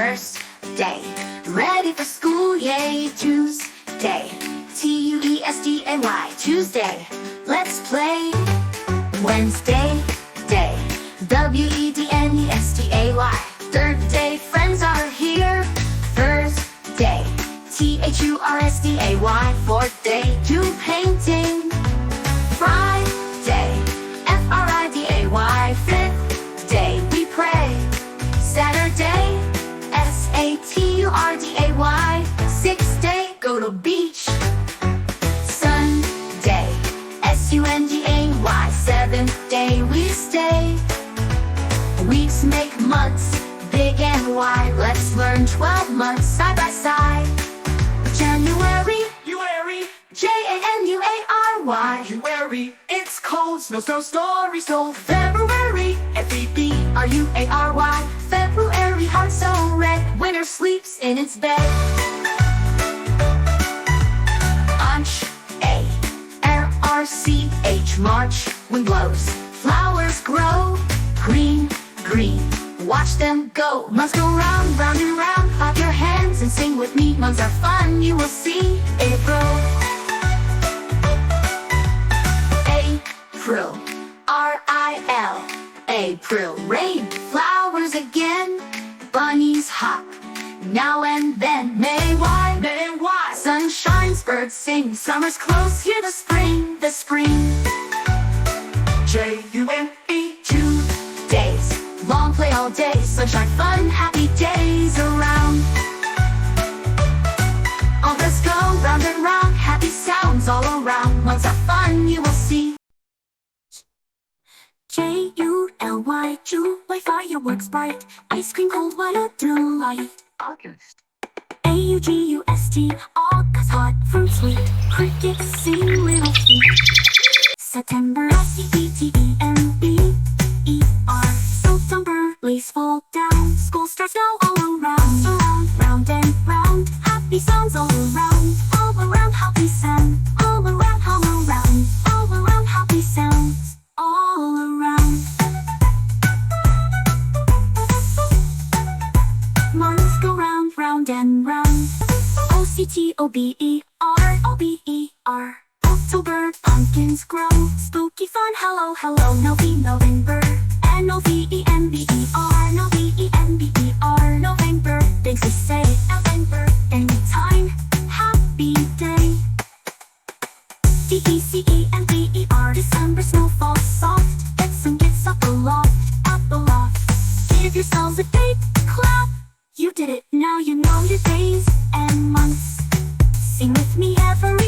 first day. Ready for school, yay, Tues-day. Tuesday, Tuesday. Let's play. Wednesday, day. Wednesday. Third day, friends are here. Thursday, Thursday. Fourth day, do painting. Friday, Friday. Fifth day, we pray. Saturday, Saturday. Sixth day, go to beach. Sunday, Sunday. Seventh day, we stay. Weeks make months, big and wide. Let's learn 12 months side by side. January, January. January, it's cold, snow stories told. February, February. February, heart so red. Winter sleeps in its bed. March, March. March, wind blows, flowers grow. Green, green, watch them go. Months go round, round and round. Clap your hands and sing with me. Months are fun, you will see. April, April. R-I-L. April, rain, flowers again. Bunnies hop, now and then. May, why? Sun shines, birds sing. Summer's close, hear the spring, the spring. J-U-N-E. 2 days, long play all day. Sunshine, fun, happy days around. All this go round and round. Happy sounds all around. Months are fun, you will see. July, July, fireworks bright. Ice cream cold, what a delight. August. August, August, hot fruit sweet. Crickets sing little feet. September, September. September, leaves fall down. School starts now all around. Round and round, happy sounds all around. All around, happy sound. All around, all around. All around, happy sounds. All around. Months go round, round and round. October, October, pumpkins grow. Spooky fun, hello, hello. November, November, November. November, things we say. November, anytime, happy day. December, December, snowfall soft. Gets up aloft, up aloft. Give yourselves a big clap. You did it, now you know your days and months. Sing with me every